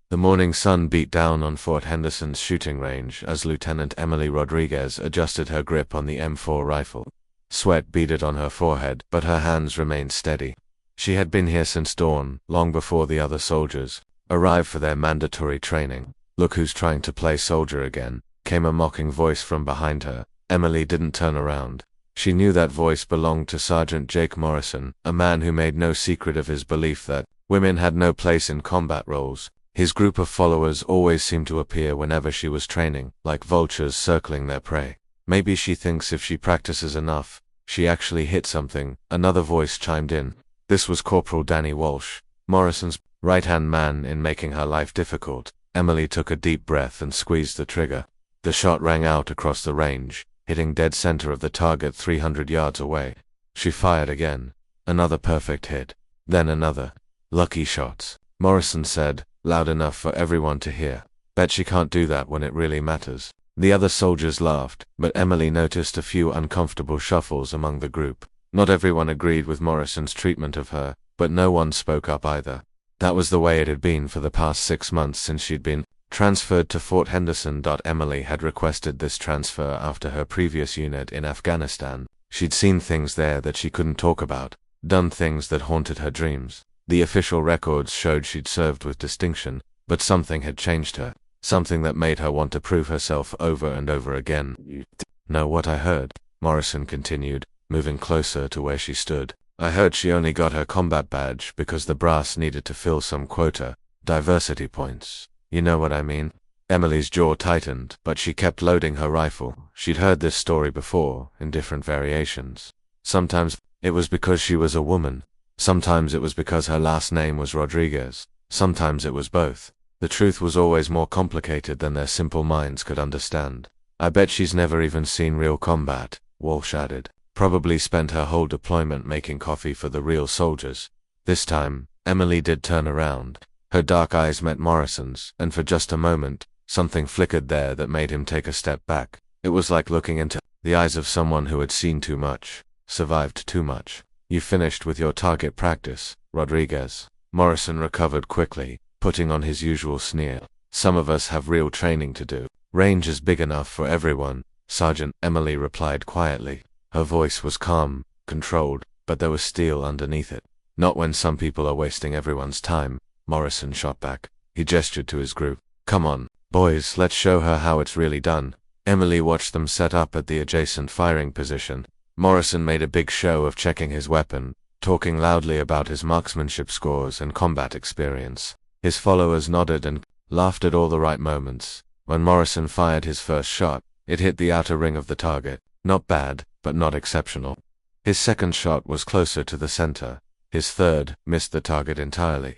The morning sun beat down on Fort Henderson's shooting range as Lieutenant Emily Rodriguez adjusted her grip on the M4 rifle. Sweat beaded on her forehead, but her hands remained steady. She had been here since dawn, long before the other soldiers arrived for their mandatory training. "Look who's trying to play soldier again," came a mocking voice from behind her. Emily didn't turn around. She knew that voice belonged to Sergeant Jake Morrison, a man who made no secret of his belief that women had no place in combat roles. His group of followers always seemed to appear whenever she was training, like vultures circling their prey. "Maybe she thinks if she practices enough, she actually hit something," another voice chimed in. This was Corporal Danny Walsh, Morrison's right-hand man in making her life difficult. Emily took a deep breath and squeezed the trigger. The shot rang out across the range, hitting dead center of the target 300 yards away. She fired again. Another perfect hit. Then another. "Lucky shots," Morrison said, loud enough for everyone to hear. "Bet she can't do that when it really matters." The other soldiers laughed, but Emily noticed a few uncomfortable shuffles among the group. Not everyone agreed with Morrison's treatment of her, but no one spoke up either. That was the way it had been for the past 6 months since she'd been transferred to Fort Henderson. Emily had requested this transfer after her previous unit in Afghanistan. She'd seen things there that she couldn't talk about, done things that haunted her dreams. The official records showed she'd served with distinction, but something had changed her, something that made her want to prove herself over and over again. "You know what I heard?" Morrison continued, moving closer to where she stood. "I heard she only got her combat badge because the brass needed to fill some quota, diversity points. You know what I mean?" Emily's jaw tightened, but she kept loading her rifle. She'd heard this story before, in different variations. Sometimes it was because she was a woman. Sometimes it was because her last name was Rodriguez. Sometimes it was both. The truth was always more complicated than their simple minds could understand. "I bet she's never even seen real combat," Walsh added. "Probably spent her whole deployment making coffee for the real soldiers." This time, Emily did turn around. Her dark eyes met Morrison's, and for just a moment, something flickered there that made him take a step back. It was like looking into the eyes of someone who had seen too much, survived too much. "You finished with your target practice, Rodriguez?" Morrison recovered quickly, putting on his usual sneer. "Some of us have real training to do. Range is big enough for everyone, Sergeant," Emily replied quietly. Her voice was calm, controlled, but there was steel underneath it. "Not when some people are wasting everyone's time," Morrison shot back. He gestured to his group. "Come on, boys, let's show her how it's really done." Emily watched them set up at the adjacent firing position. Morrison made a big show of checking his weapon, talking loudly about his marksmanship scores and combat experience. His followers nodded and laughed at all the right moments. When Morrison fired his first shot, it hit the outer ring of the target. Not bad, but not exceptional. His second shot was closer to the center. His third missed the target entirely.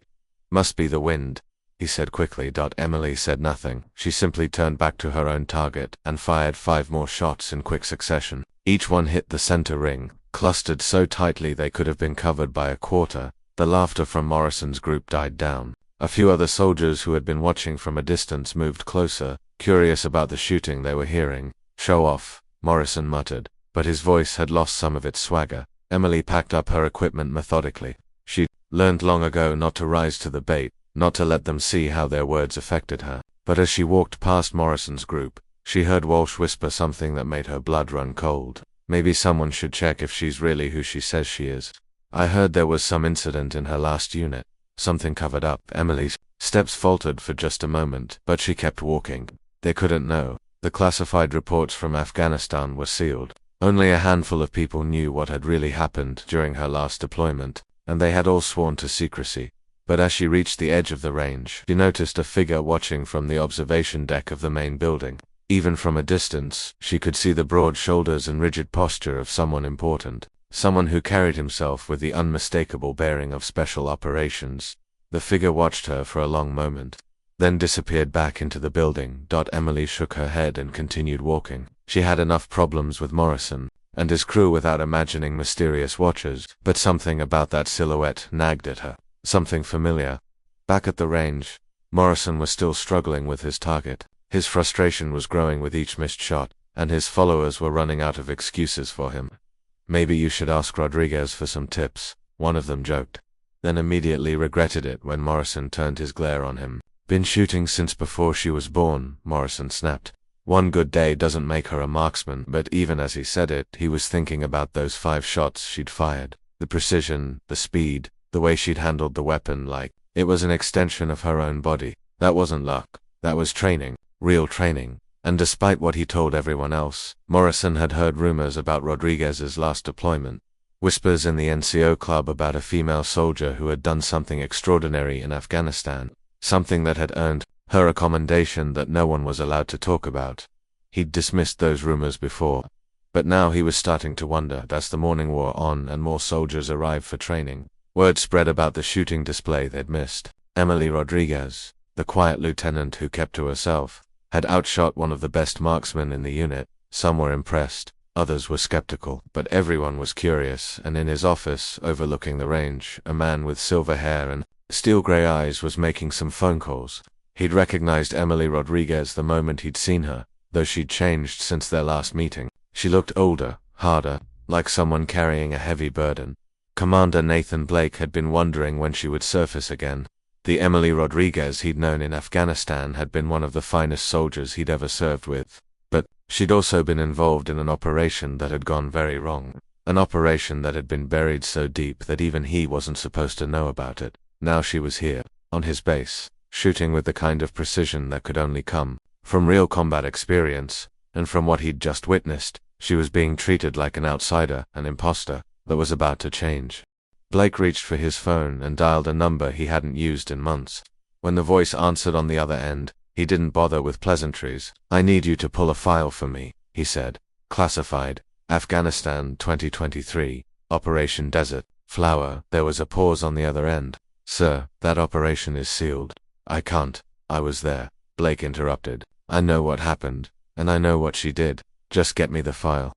"Must be the wind," he said quickly. Emily said nothing. She simply turned back to her own target and fired 5 more shots in quick succession. Each one hit the center ring, clustered so tightly they could have been covered by a quarter. The laughter from Morrison's group died down. A few other soldiers who had been watching from a distance moved closer, curious about the shooting they were hearing. "Show off," Morrison muttered, but his voice had lost some of its swagger. Emily packed up her equipment methodically. She'd learned long ago not to rise to the bait, not to let them see how their words affected her. But as she walked past Morrison's group, she heard Walsh whisper something that made her blood run cold. "Maybe someone should check if she's really who she says she is. I heard there was some incident in her last unit. Something covered up." Emily's steps faltered for just a moment, but she kept walking. They couldn't know. The classified reports from Afghanistan were sealed. Only a handful of people knew what had really happened during her last deployment, and they had all sworn to secrecy. But as she reached the edge of the range, she noticed a figure watching from the observation deck of the main building. Even from a distance, she could see the broad shoulders and rigid posture of someone important, someone who carried himself with the unmistakable bearing of special operations. The figure watched her for a long moment, then disappeared back into the building. Emily shook her head and continued walking. She had enough problems with Morrison and his crew without imagining mysterious watchers, but something about that silhouette nagged at her. Something familiar. Back at the range, Morrison was still struggling with his target. His frustration was growing with each missed shot, and his followers were running out of excuses for him. "Maybe you should ask Rodriguez for some tips," one of them joked, then immediately regretted it when Morrison turned his glare on him. Been shooting since before she was born, Morrison snapped. One good day doesn't make her a marksman, but even as he said it, he was thinking about those 5 shots she'd fired. The precision, the speed, the way she'd handled the weapon like it was an extension of her own body. That wasn't luck. That was training. Real training. And despite what he told everyone else, Morrison had heard rumors about Rodriguez's last deployment. Whispers in the NCO club about a female soldier who had done something extraordinary in Afghanistan. Something that had earned her a commendation that no one was allowed to talk about. He'd dismissed those rumors before. But now he was starting to wonder as the morning wore on and more soldiers arrived for training. Word spread about the shooting display they'd missed. Emily Rodriguez, the quiet lieutenant who kept to herself, had outshot one of the best marksmen in the unit. Some were impressed, others were skeptical, but everyone was curious, and in his office, overlooking the range, a man with silver hair and steel-gray eyes was making some phone calls. He'd recognized Emily Rodriguez the moment he'd seen her, though she'd changed since their last meeting. She looked older, harder, like someone carrying a heavy burden. Commander Nathan Blake had been wondering when she would surface again. The Emily Rodriguez he'd known in Afghanistan had been one of the finest soldiers he'd ever served with. But she'd also been involved in an operation that had gone very wrong. An operation that had been buried so deep that even he wasn't supposed to know about it. Now she was here, on his base, shooting with the kind of precision that could only come from real combat experience, and from what he'd just witnessed, she was being treated like an outsider, an imposter, that was about to change. Blake reached for his phone and dialed a number he hadn't used in months. When the voice answered on the other end, he didn't bother with pleasantries. "I need you to pull a file for me," he said. "Classified. Afghanistan 2023. Operation Desert Flower." There was a pause on the other end. "Sir, that operation is sealed." "I can't. I was there," Blake interrupted. "I know what happened, and I know what she did. Just get me the file."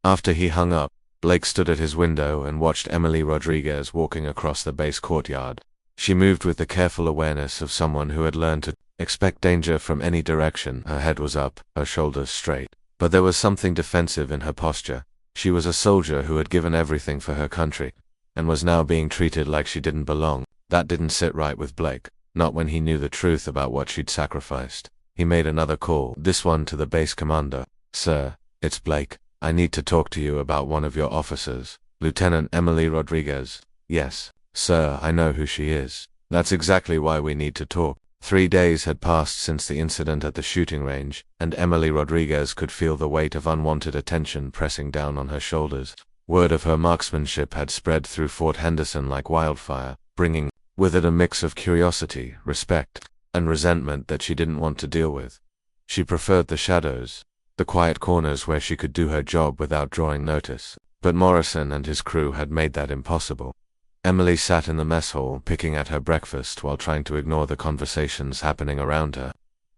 After he hung up, Blake stood at his window and watched Emily Rodriguez walking across the base courtyard. She moved with the careful awareness of someone who had learned to expect danger from any direction. Her head was up, her shoulders straight. But there was something defensive in her posture. She was a soldier who had given everything for her country, and was now being treated like she didn't belong. That didn't sit right with Blake, not when he knew the truth about what she'd sacrificed. He made another call, this one to the base commander. "Sir, it's Blake. I need to talk to you about one of your officers, Lieutenant Emily Rodriguez." "Yes, sir, I know who she is. That's exactly why we need to talk." 3 days had passed since the incident at the shooting range, and Emily Rodriguez could feel the weight of unwanted attention pressing down on her shoulders. Word of her marksmanship had spread through Fort Henderson like wildfire, bringing with it a mix of curiosity, respect, and resentment that she didn't want to deal with. She preferred the shadows, the quiet corners where she could do her job without drawing notice. But Morrison and his crew had made that impossible. Emily sat in the mess hall picking at her breakfast while trying to ignore the conversations happening around her.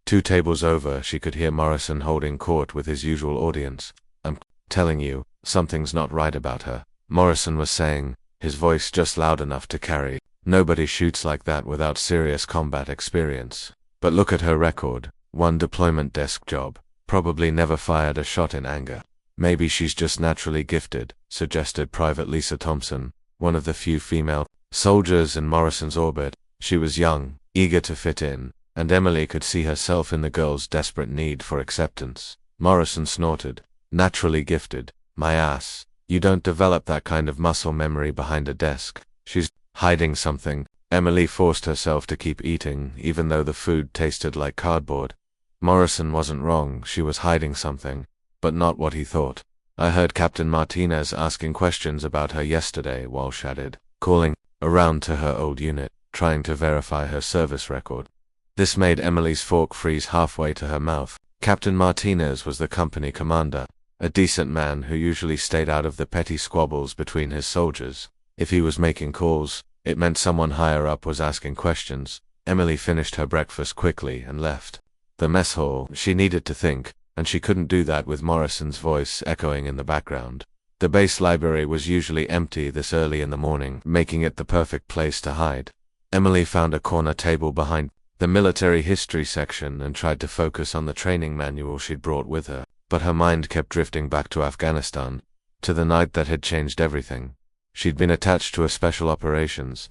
2 tables over, she could hear Morrison holding court with his usual audience. "I'm telling you, something's not right about her," Morrison was saying, his voice just loud enough to carry. "Nobody shoots like that without serious combat experience. But look at her record. 1 deployment desk job. Probably never fired a shot in anger." "Maybe she's just naturally gifted," suggested Private Lisa Thompson, one of the few female soldiers in Morrison's orbit. She was young, eager to fit in, and Emily could see herself in the girl's desperate need for acceptance. Morrison snorted. "Naturally gifted? My ass. You don't develop that kind of muscle memory behind a desk. She's hiding something." Emily forced herself to keep eating, even though the food tasted like cardboard. Morrison wasn't wrong, she was hiding something, but not what he thought. "I heard Captain Martinez asking questions about her yesterday," Walsh added, calling around to her old unit, trying to verify her service record. This made Emily's fork freeze halfway to her mouth. Captain Martinez was the company commander, a decent man who usually stayed out of the petty squabbles between his soldiers. If he was making calls, it meant someone higher up was asking questions. Emily finished her breakfast quickly and left the mess hall. She needed to think, and she couldn't do that with Morrison's voice echoing in the background. The base library was usually empty this early in the morning, making it the perfect place to hide. Emily found a corner table behind the military history section and tried to focus on the training manual she'd brought with her, but her mind kept drifting back to Afghanistan, to the night that had changed everything. She'd been attached to a special operations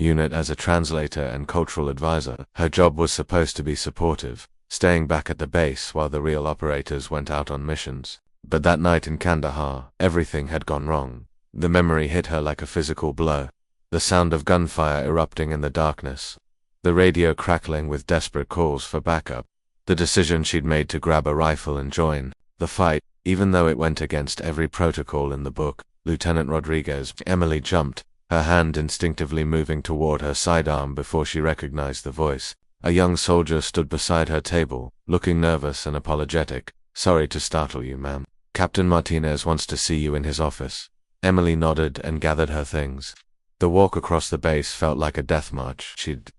unit as a translator and cultural advisor. Her job was supposed to be supportive, staying back at the base while the real operators went out on missions. But that night in Kandahar, everything had gone wrong. The memory hit her like a physical blow. The sound of gunfire erupting in the darkness. The radio crackling with desperate calls for backup. The decision she'd made to grab a rifle and join the fight, even though it went against every protocol in the book. Lieutenant Rodriguez. Emily jumped, her hand instinctively moving toward her sidearm before she recognized the voice. A young soldier stood beside her table, looking nervous and apologetic. "Sorry to startle you, ma'am. Captain Martinez wants to see you in his office." Emily nodded and gathered her things. The walk across the base felt like a death march. She'd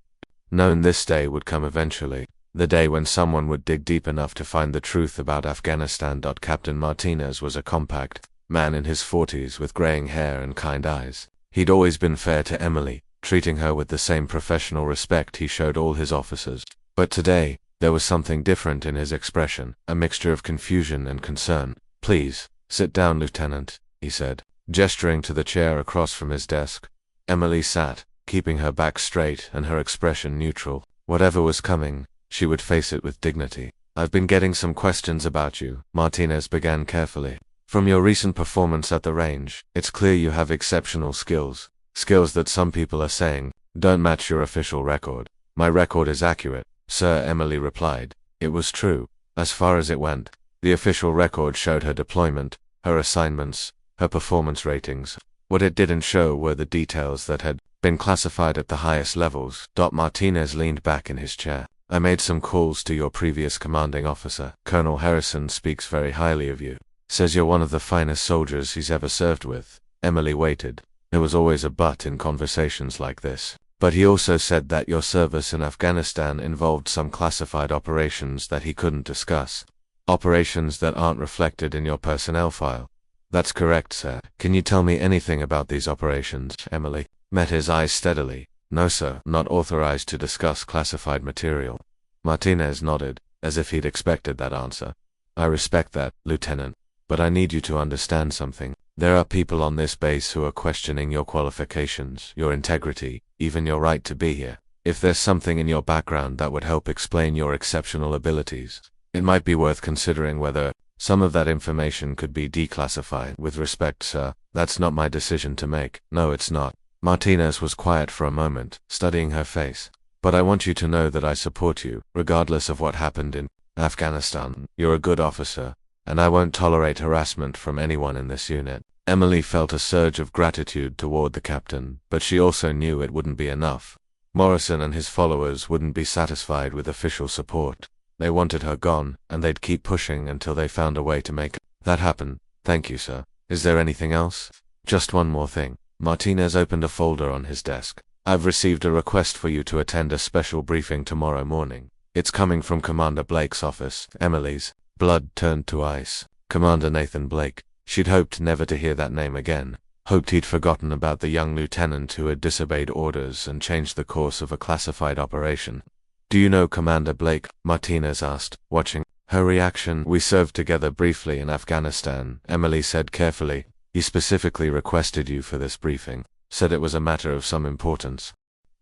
known this day would come eventually, the day when someone would dig deep enough to find the truth about Afghanistan. Captain Martinez was a compact man in his 40s with graying hair and kind eyes. He'd always been fair to Emily, treating her with the same professional respect he showed all his officers. But today, there was something different in his expression, a mixture of confusion and concern. "Please, sit down, Lieutenant," he said, gesturing to the chair across from his desk. Emily sat, keeping her back straight and her expression neutral. Whatever was coming, she would face it with dignity. "I've been getting some questions about you," Martinez began carefully. "From your recent performance at the range, it's clear you have exceptional skills. Skills that some people are saying don't match your official record." "My record is accurate, sir," Emily replied. It was true, as far as it went. The official record showed her deployment, her assignments, her performance ratings. What it didn't show were the details that had been classified at the highest levels. Martinez leaned back in his chair. "I made some calls to your previous commanding officer. Colonel Harrison speaks very highly of you. Says you're one of the finest soldiers he's ever served with." Emily waited. There was always a but in conversations like this. "But he also said that your service in Afghanistan involved some classified operations that he couldn't discuss. Operations that aren't reflected in your personnel file." "That's correct, sir. Can you tell me anything about these operations?" Emily met his eyes steadily. "No, sir, not authorized to discuss classified material." Martinez nodded, as if he'd expected that answer. "I respect that, Lieutenant, but I need you to understand something. There are people on this base who are questioning your qualifications, your integrity, even your right to be here. If there's something in your background that would help explain your exceptional abilities, it might be worth considering whether some of that information could be declassified." "With respect, sir, that's not my decision to make." "No, it's not." Martinez was quiet for a moment, studying her face. "But I want you to know that I support you, regardless of what happened in Afghanistan. You're a good officer, and I won't tolerate harassment from anyone in this unit." Emily felt a surge of gratitude toward the captain, but she also knew it wouldn't be enough. Morrison and his followers wouldn't be satisfied with official support. They wanted her gone, and they'd keep pushing until they found a way to make that happen. "Thank you, sir. Is there anything else?" "Just one more thing." Martinez opened a folder on his desk. "I've received a request for you to attend a special briefing tomorrow morning. It's coming from Commander Blake's office." Emily's blood turned to ice. Commander Nathan Blake. She'd hoped never to hear that name again. Hoped he'd forgotten about the young lieutenant who had disobeyed orders and changed the course of a classified operation. "Do you know Commander Blake?" Martinez asked, watching her reaction. "We served together briefly in Afghanistan," Emily said carefully. "He specifically requested you for this briefing. Said it was a matter of some importance."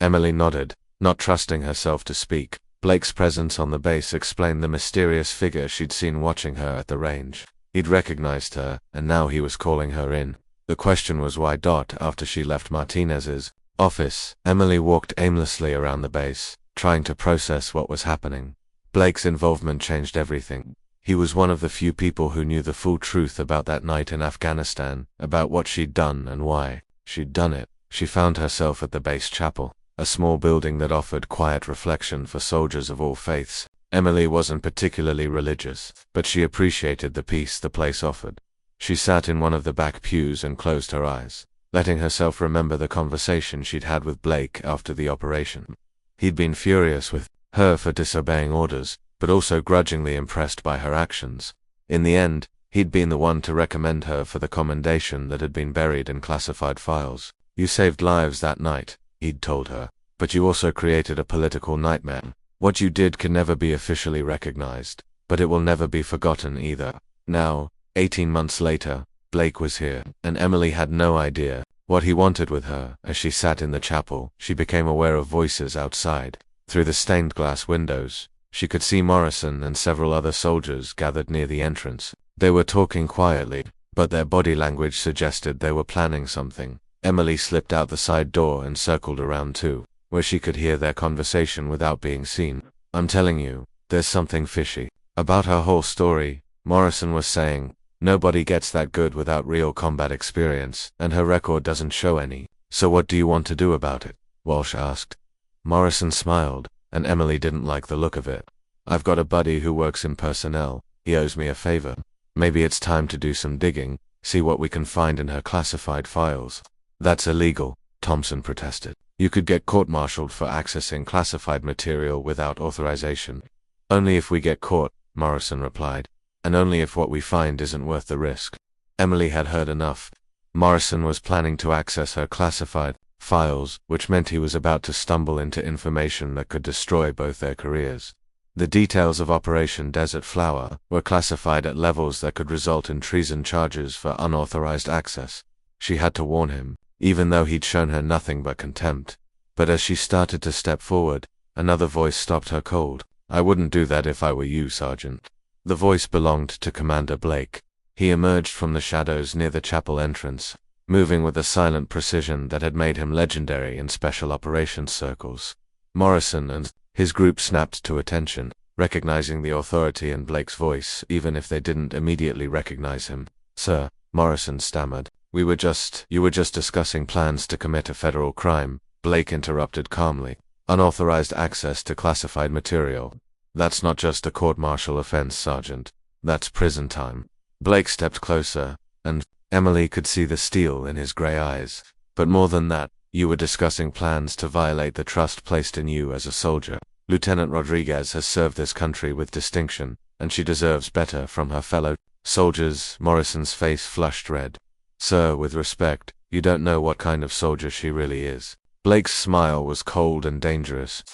Emily nodded, not trusting herself to speak. Blake's presence on the base explained the mysterious figure she'd seen watching her at the range. He'd recognized her, and now he was calling her in. The question was why. After she left Martinez's office, Emily walked aimlessly around the base, trying to process what was happening. Blake's involvement changed everything. He was one of the few people who knew the full truth about that night in Afghanistan, about what she'd done and why she'd done it. She found herself at the base chapel, a small building that offered quiet reflection for soldiers of all faiths. Emily wasn't particularly religious, but she appreciated the peace the place offered. She sat in one of the back pews and closed her eyes, letting herself remember the conversation she'd had with Blake after the operation. He'd been furious with her for disobeying orders, but also grudgingly impressed by her actions. In the end, he'd been the one to recommend her for the commendation that had been buried in classified files. "You saved lives that night," he'd told her, "but you also created a political nightmare. What you did can never be officially recognized, but it will never be forgotten either." Now, 18 months later, Blake was here, and Emily had no idea what he wanted with her. As she sat in the chapel, she became aware of voices outside. Through the stained glass windows, she could see Morrison and several other soldiers gathered near the entrance. They were talking quietly, but their body language suggested they were planning something. Emily slipped out the side door and circled around too, where she could hear their conversation without being seen. I'm telling you, there's something fishy about her whole story, Morrison was saying. Nobody gets that good without real combat experience, and her record doesn't show any. So what do you want to do about it? Walsh asked. Morrison smiled, and Emily didn't like the look of it. I've got a buddy who works in personnel. He owes me a favor. Maybe it's time to do some digging, see what we can find in her classified files. That's illegal, Thompson protested. You could get court-martialed for accessing classified material without authorization. Only if we get caught, Morrison replied, and only if what we find isn't worth the risk. Emily had heard enough. Morrison was planning to access her classified files, which meant he was about to stumble into information that could destroy both their careers. The details of Operation Desert Flower were classified at levels that could result in treason charges for unauthorized access. She had to warn him, even though he'd shown her nothing but contempt. But as she started to step forward, another voice stopped her cold. I wouldn't do that if I were you, Sergeant. The voice belonged to Commander Blake. He emerged from the shadows near the chapel entrance, moving with a silent precision that had made him legendary in special operations circles. Morrison and his group snapped to attention, recognizing the authority in Blake's voice even if they didn't immediately recognize him. Sir, Morrison stammered. You were just discussing plans to commit a federal crime, Blake interrupted calmly. Unauthorized access to classified material. That's not just a court-martial offense, Sergeant. That's prison time. Blake stepped closer, and Emily could see the steel in his gray eyes. But more than that, you were discussing plans to violate the trust placed in you as a soldier. Lieutenant Rodriguez has served this country with distinction, and she deserves better from her fellow soldiers. Morrison's face flushed red. Sir, with respect, you don't know what kind of soldier she really is. Blake's smile was cold and dangerous.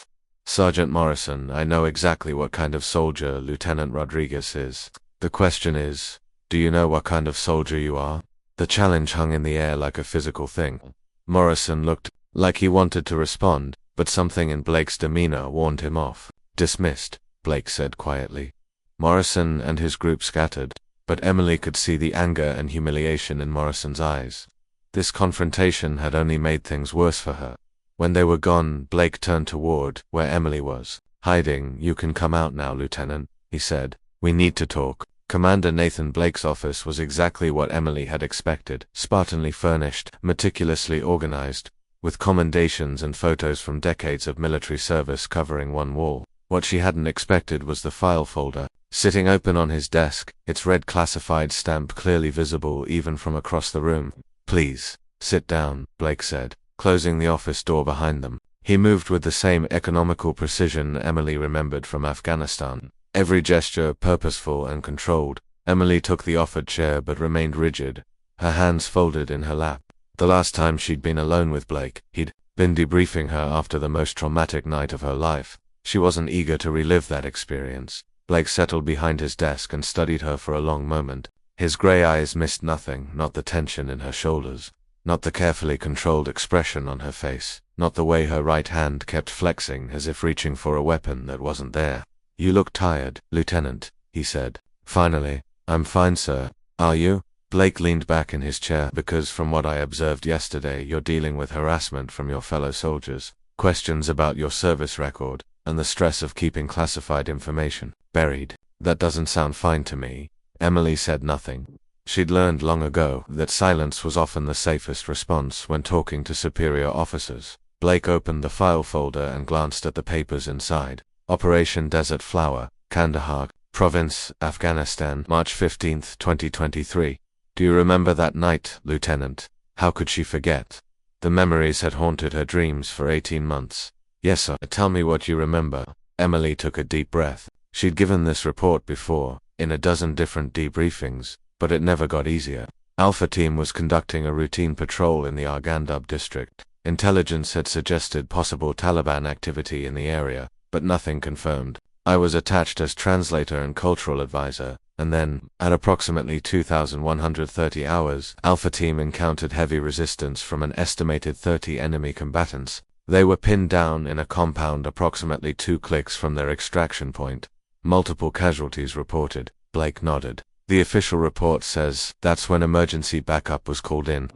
Sergeant Morrison, I know exactly what kind of soldier Lieutenant Rodriguez is. The question is, do you know what kind of soldier you are? The challenge hung in the air like a physical thing. Morrison looked like he wanted to respond, but something in Blake's demeanor warned him off. Dismissed, Blake said quietly. Morrison and his group scattered, but Emily could see the anger and humiliation in Morrison's eyes. This confrontation had only made things worse for her. When they were gone, Blake turned toward where Emily was. Hiding, you can come out now, Lieutenant, he said. We need to talk. Commander Nathan Blake's office was exactly what Emily had expected, spartanly furnished, meticulously organized, with commendations and photos from decades of military service covering one wall. What she hadn't expected was the file folder, sitting open on his desk, its red classified stamp clearly visible even from across the room. Please, sit down, Blake said, closing the office door behind them. He moved with the same economical precision Emily remembered from Afghanistan. Every gesture purposeful and controlled. Emily took the offered chair but remained rigid, her hands folded in her lap. The last time she'd been alone with Blake, he'd been debriefing her after the most traumatic night of her life. She wasn't eager to relive that experience. Blake settled behind his desk and studied her for a long moment. His gray eyes missed nothing, not the tension in her shoulders, not the carefully controlled expression on her face, not the way her right hand kept flexing as if reaching for a weapon that wasn't there. You look tired, Lieutenant, he said. Finally. I'm fine, sir. Are you? Blake leaned back in his chair. Because from what I observed yesterday, you're dealing with harassment from your fellow soldiers, questions about your service record, and the stress of keeping classified information buried. That doesn't sound fine to me. Emily said nothing. She'd learned long ago that silence was often the safest response when talking to superior officers. Blake opened the file folder and glanced at the papers inside. Operation Desert Flower, Kandahar, Province, Afghanistan, March 15, 2023. Do you remember that night, Lieutenant? How could she forget? The memories had haunted her dreams for 18 months. Yes, sir. Tell me what you remember. Emily took a deep breath. She'd given this report before, in a dozen different debriefings, but it never got easier. Alpha Team was conducting a routine patrol in the Arghandab district. Intelligence had suggested possible Taliban activity in the area, but nothing confirmed. I was attached as translator and cultural advisor, And then, at approximately 2,130 hours, Alpha Team encountered heavy resistance from an estimated 30 enemy combatants. They were pinned down in a compound approximately 2 clicks from their extraction point. Multiple casualties reported. Blake nodded. The official report says that's when emergency backup was called in.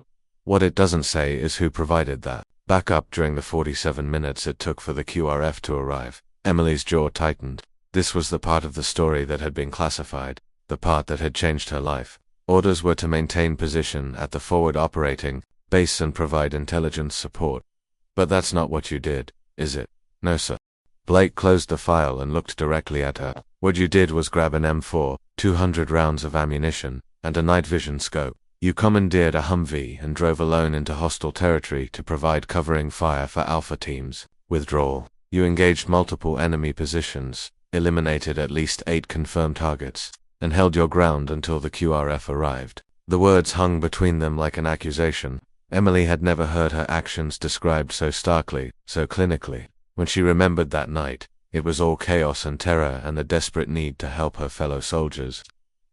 What it doesn't say is who provided that backup during the 47 minutes it took for the QRF to arrive. Emily's jaw tightened. This was the part of the story that had been classified, the part that had changed her life. Orders were to maintain position at the forward operating base and provide intelligence support. But that's not what you did, is it? No, sir. Blake closed the file and looked directly at her. What you did was grab an M4, 200 rounds of ammunition, and a night vision scope. You commandeered a Humvee and drove alone into hostile territory to provide covering fire for Alpha teams. Withdrawal. You engaged multiple enemy positions, eliminated at least 8 confirmed targets, and held your ground until the QRF arrived. The words hung between them like an accusation. Emily had never heard her actions described so starkly, so clinically. When she remembered that night, it was all chaos and terror and the desperate need to help her fellow soldiers.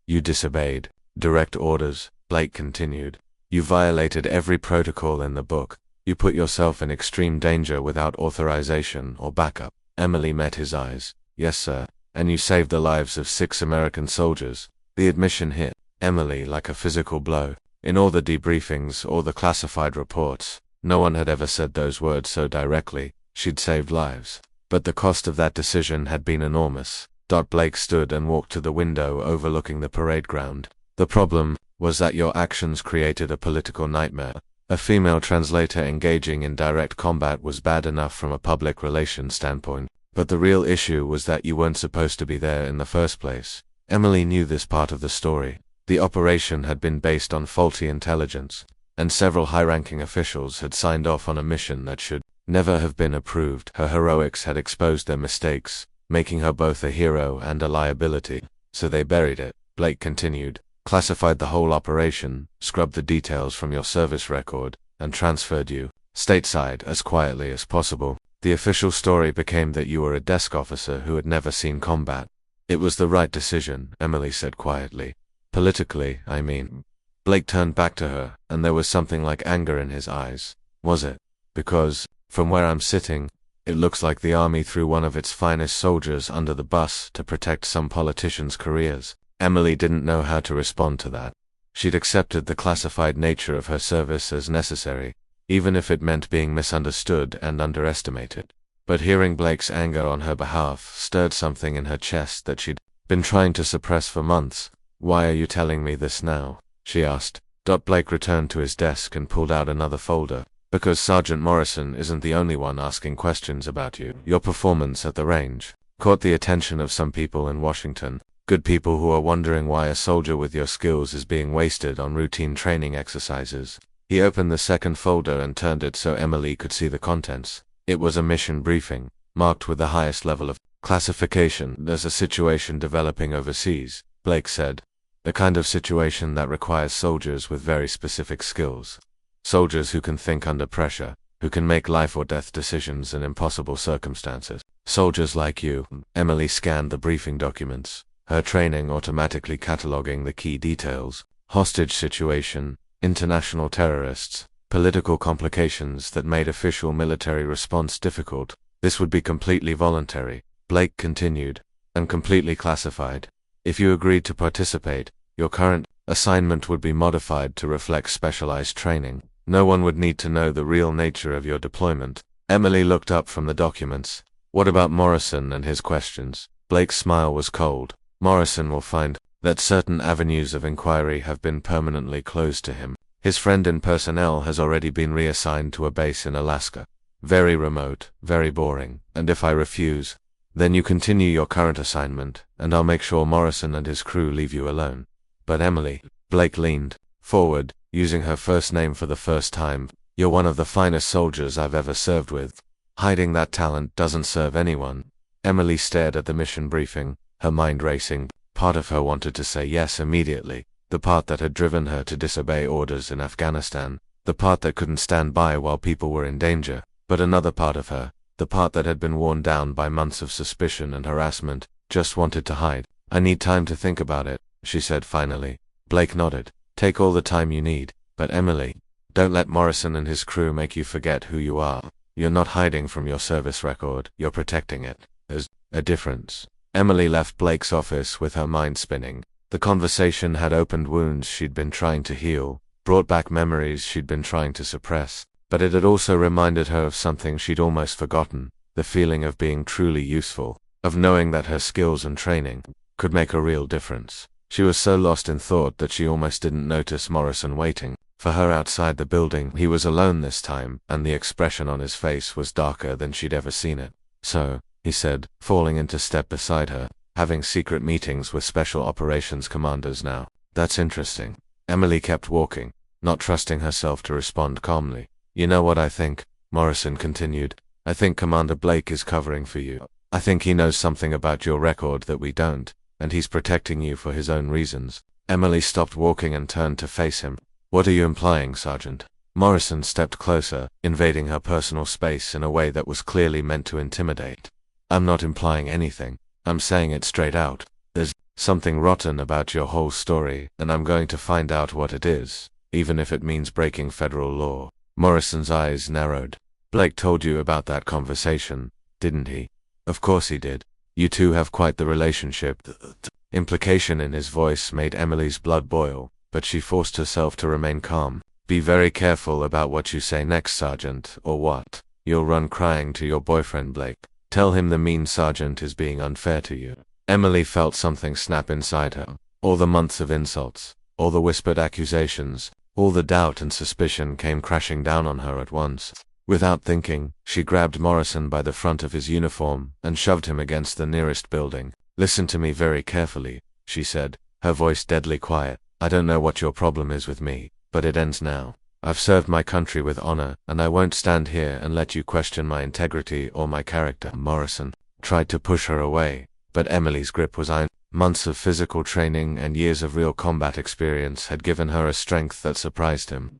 You disobeyed direct orders, Blake continued. You violated every protocol in the book. You put yourself in extreme danger without authorization or backup. Emily met his eyes. Yes, sir. And you saved the lives of 6 American soldiers. The admission hit Emily like a physical blow. In all the debriefings or the classified reports, no one had ever said those words so directly. She'd saved lives. But the cost of that decision had been enormous. Blake stood and walked to the window overlooking the parade ground. The problem was that your actions created a political nightmare. A female translator engaging in direct combat was bad enough from a public relations standpoint, but the real issue was that you weren't supposed to be there in the first place. Emily knew this part of the story. The operation had been based on faulty intelligence, and several high-ranking officials had signed off on a mission that should never have been approved. Her heroics had exposed their mistakes, making her both a hero and a liability. So they buried it, Blake continued, classified the whole operation, scrubbed the details from your service record, and transferred you stateside as quietly as possible. The official story became that you were a desk officer who had never seen combat. It was the right decision, Emily said quietly. Politically, I mean. Blake turned back to her, and there was something like anger in his eyes. Was it? Because, from where I'm sitting, it looks like the army threw one of its finest soldiers under the bus to protect some politicians' careers. Emily didn't know how to respond to that. She'd accepted the classified nature of her service as necessary, even if it meant being misunderstood and underestimated. But hearing Blake's anger on her behalf stirred something in her chest that she'd been trying to suppress for months. Why are you telling me this now? She asked. Blake returned to his desk and pulled out another folder. Because Sergeant Morrison isn't the only one asking questions about you. Your performance at the range caught the attention of some people in Washington. Good people who are wondering why a soldier with your skills is being wasted on routine training exercises. He opened the second folder and turned it so Emily could see the contents. It was a mission briefing, marked with the highest level of classification. There's a situation developing overseas, Blake said. The kind of situation that requires soldiers with very specific skills. Soldiers who can think under pressure, who can make life or death decisions in impossible circumstances. Soldiers like you. Emily scanned the briefing documents, her training automatically cataloging the key details. Hostage situation, international terrorists, political complications that made official military response difficult. This would be completely voluntary, Blake continued, and completely classified. If you agreed to participate, your current assignment would be modified to reflect specialized training. No one would need to know the real nature of your deployment. Emily looked up from the documents. What about Morrison and his questions? Blake's smile was cold. Morrison will find that certain avenues of inquiry have been permanently closed to him. His friend in personnel has already been reassigned to a base in Alaska. Very remote, very boring, and if I refuse, then you continue your current assignment, and I'll make sure Morrison and his crew leave you alone. But Emily, Blake leaned forward, using her first name for the first time. You're one of the finest soldiers I've ever served with. Hiding that talent doesn't serve anyone. Emily stared at the mission briefing, her mind racing. Part of her wanted to say yes immediately, the part that had driven her to disobey orders in Afghanistan, the part that couldn't stand by while people were in danger, but another part of her, the part that had been worn down by months of suspicion and harassment, just wanted to hide. I need time to think about it, she said finally. Blake nodded. Take all the time you need, but Emily, don't let Morrison and his crew make you forget who you are. You're not hiding from your service record, you're protecting it. There's a difference. Emily left Blake's office with her mind spinning. The conversation had opened wounds she'd been trying to heal, brought back memories she'd been trying to suppress, but it had also reminded her of something she'd almost forgotten, the feeling of being truly useful, of knowing that her skills and training could make a real difference. She was so lost in thought that she almost didn't notice Morrison waiting for her outside the building. He was alone this time, and the expression on his face was darker than she'd ever seen it. So, he said, falling into step beside her, having secret meetings with special operations commanders now. That's interesting. Emily kept walking, not trusting herself to respond calmly. You know what I think? Morrison continued. I think Commander Blake is covering for you. I think he knows something about your record that we don't, and he's protecting you for his own reasons. Emily stopped walking and turned to face him. What are you implying, Sergeant? Morrison stepped closer, invading her personal space in a way that was clearly meant to intimidate. I'm not implying anything. I'm saying it straight out. There's something rotten about your whole story, and I'm going to find out what it is, even if it means breaking federal law. Morrison's eyes narrowed. Blake told you about that conversation, didn't he? Of course he did. You two have quite the relationship. The implication in his voice made Emily's blood boil, but she forced herself to remain calm. Be very careful about what you say next, Sergeant, or what? You'll run crying to your boyfriend Blake. Tell him the mean sergeant is being unfair to you. Emily felt something snap inside her. All the months of insults, all the whispered accusations, all the doubt and suspicion came crashing down on her at once. Without thinking, she grabbed Morrison by the front of his uniform and shoved him against the nearest building. Listen to me very carefully, she said, her voice deadly quiet. I don't know what your problem is with me, but it ends now. I've served my country with honor, and I won't stand here and let you question my integrity or my character. Morrison tried to push her away, but Emily's grip was iron. Months of physical training and years of real combat experience had given her a strength that surprised him.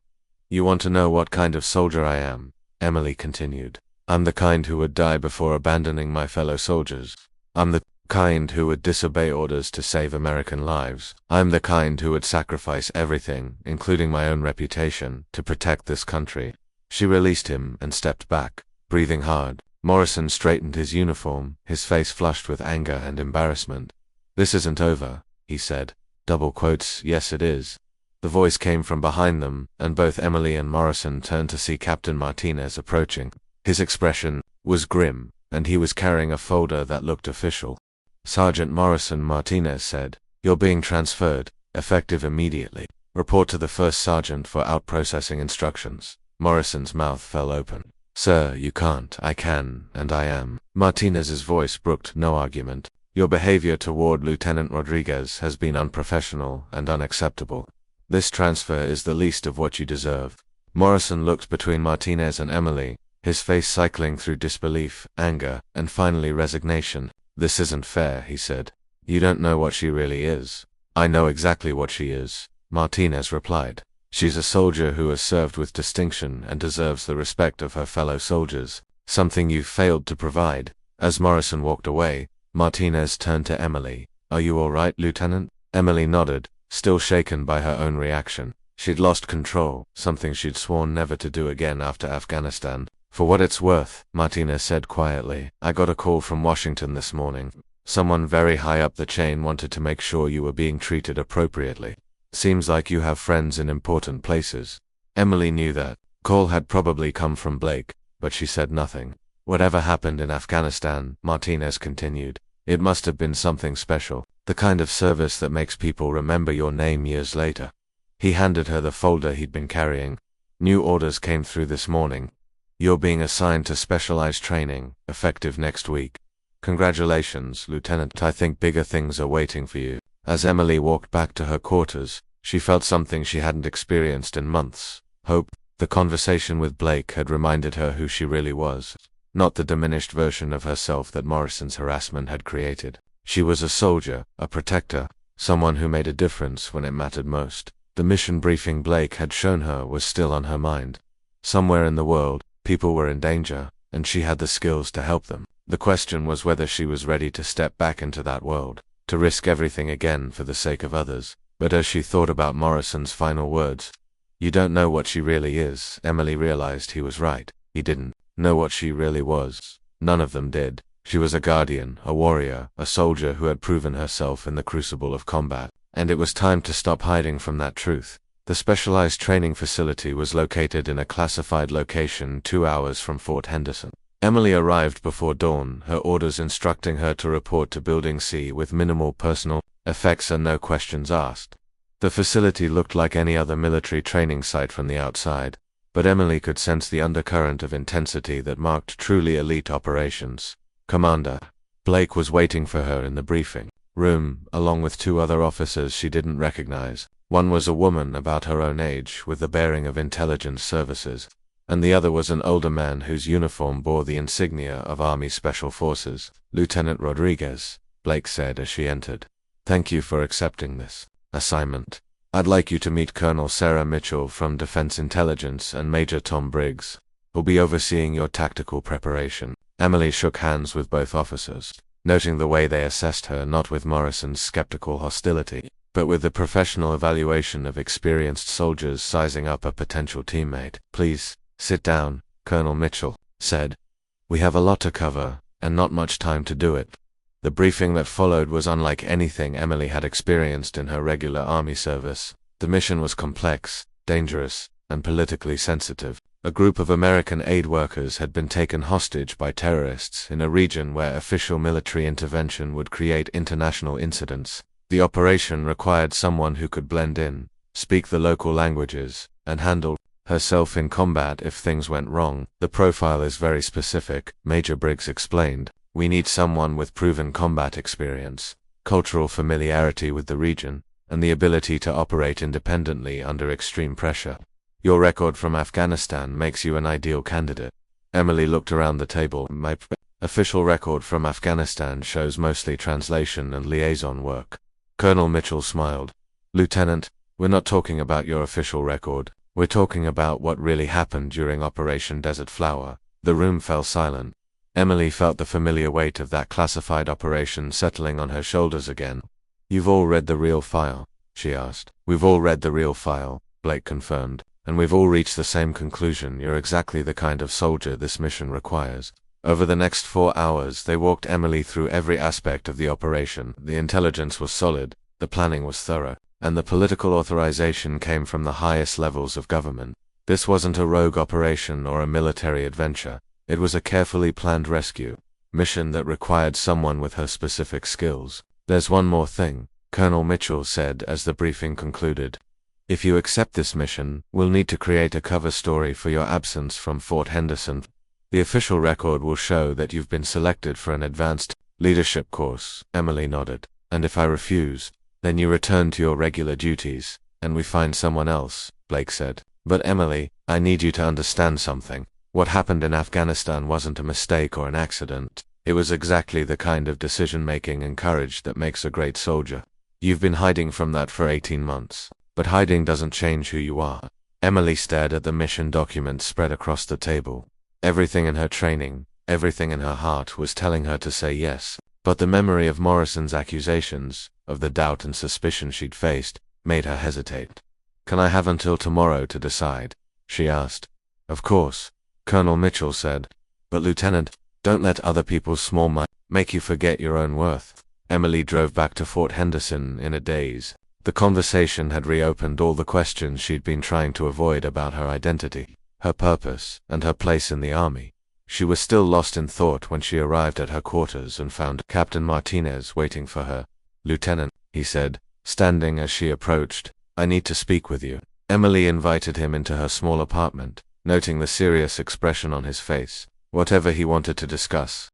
You want to know what kind of soldier I am? Emily continued. I'm the kind who would die before abandoning my fellow soldiers. I'm the kind who would disobey orders to save American lives. I'm the kind who would sacrifice everything, including my own reputation, to protect this country. She released him and stepped back, breathing hard. Morrison straightened his uniform, his face flushed with anger and embarrassment. This isn't over, he said. Double quotes, yes it is. The voice came from behind them, and both Emily and Morrison turned to see Captain Martinez approaching. His expression was grim, and he was carrying a folder that looked official. Sergeant Morrison, Martinez said. You're being transferred, effective immediately. Report to the first sergeant for out-processing instructions. Morrison's mouth fell open. Sir, you can't. I can, and I am. Martinez's voice brooked no argument. Your behavior toward Lieutenant Rodriguez has been unprofessional and unacceptable. This transfer is the least of what you deserve. Morrison looked between Martinez and Emily, his face cycling through disbelief, anger, and finally resignation. This isn't fair, he said. You don't know what she really is. I know exactly what she is, Martinez replied. She's a soldier who has served with distinction and deserves the respect of her fellow soldiers, something you've failed to provide. As Morrison walked away, Martinez turned to Emily. Are you all right, Lieutenant? Emily nodded, still shaken by her own reaction. She'd lost control, something she'd sworn never to do again after Afghanistan. For what it's worth, Martinez said quietly, I got a call from Washington this morning. Someone very high up the chain wanted to make sure you were being treated appropriately. Seems like you have friends in important places. Emily knew that. Call had probably come from Blake, but she said nothing. Whatever happened in Afghanistan, Martinez continued, it must have been something special, the kind of service that makes people remember your name years later. He handed her the folder he'd been carrying. New orders came through this morning. You're being assigned to specialized training, effective next week. Congratulations, Lieutenant. I think bigger things are waiting for you. As Emily walked back to her quarters, she felt something she hadn't experienced in months. Hope. The conversation with Blake had reminded her who she really was. Not the diminished version of herself that Morrison's harassment had created. She was a soldier, a protector, someone who made a difference when it mattered most. The mission briefing Blake had shown her was still on her mind. Somewhere in the world, people were in danger, and she had the skills to help them. The question was whether she was ready to step back into that world. to risk everything again for the sake of others. But as she thought about Morrison's final words, "You don't know what she really is," Emily realized he was right. He didn't know what she really was. None of them did. She was a guardian, a warrior, a soldier who had proven herself in the crucible of combat. And it was time to stop hiding from that truth. The specialized training facility was located in a classified location 2 hours from Fort Henderson. Emily arrived before dawn, her orders instructing her to report to Building C with minimal personal effects and no questions asked. The facility looked like any other military training site from the outside, but Emily could sense the undercurrent of intensity that marked truly elite operations. Commander Blake was waiting for her in the briefing room, along with 2 other officers she didn't recognize. One was a woman about her own age, with the bearing of intelligence services, and the other was an older man whose uniform bore the insignia of Army Special Forces. "Lieutenant Rodriguez," Blake said as she entered. "Thank you for accepting this assignment. I'd like you to meet Colonel Sarah Mitchell from Defense Intelligence and Major Tom Briggs, who'll be overseeing your tactical preparation." Emily shook hands with both officers, noting the way they assessed her, not with Morrison's skeptical hostility, but with the professional evaluation of experienced soldiers sizing up a potential teammate. "Please, sit down," Colonel Mitchell said. "We have a lot to cover, and not much time to do it." The briefing that followed was unlike anything Emily had experienced in her regular Army service. The mission was complex, dangerous, and politically sensitive. A group of American aid workers had been taken hostage by terrorists in a region where official military intervention would create international incidents. The operation required someone who could blend in, speak the local languages, and handle herself in combat if things went wrong. "The profile is very specific," Major Briggs explained. "We need someone with proven combat experience, cultural familiarity with the region, and the ability to operate independently under extreme pressure. Your record from Afghanistan makes you an ideal candidate." Emily looked around the table. "My official record from Afghanistan shows mostly translation and liaison work." Colonel Mitchell smiled. "Lieutenant, we're not talking about your official record. We're talking about what really happened during Operation Desert Flower." The room fell silent. Emily felt the familiar weight of that classified operation settling on her shoulders again. "You've all read the real file?" she asked. "We've all read the real file," Blake confirmed. "And we've all reached the same conclusion. You're exactly the kind of soldier this mission requires." Over the next 4 hours, they walked Emily through every aspect of the operation. The intelligence was solid, the planning was thorough, and the political authorization came from the highest levels of government. This wasn't a rogue operation or a military adventure. It was a carefully planned rescue mission that required someone with her specific skills. "There's one more thing," Colonel Mitchell said as the briefing concluded. "If you accept this mission, we'll need to create a cover story for your absence from Fort Henderson. The official record will show that you've been selected for an advanced leadership course." Emily nodded. "And if I refuse, then you return to your regular duties, and we find someone else," Blake said. "But Emily, I need you to understand something. What happened in Afghanistan wasn't a mistake or an accident. It was exactly the kind of decision-making and courage that makes a great soldier. You've been hiding from that for 18 months. But hiding doesn't change who you are." Emily stared at the mission documents spread across the table. Everything in her training, everything in her heart was telling her to say yes. But the memory of Morrison's accusations, of the doubt and suspicion she'd faced, made her hesitate. "Can I have until tomorrow to decide?" she asked. "Of course," Colonel Mitchell said. "But Lieutenant, don't let other people's small mind make you forget your own worth." Emily drove back to Fort Henderson in a daze. The conversation had reopened all the questions she'd been trying to avoid about her identity, her purpose, and her place in the Army. She was still lost in thought when she arrived at her quarters and found Captain Martinez waiting for her. "Lieutenant," he said, standing as she approached, "I need to speak with you." Emily invited him into her small apartment, noting the serious expression on his face. Whatever he wanted to discuss,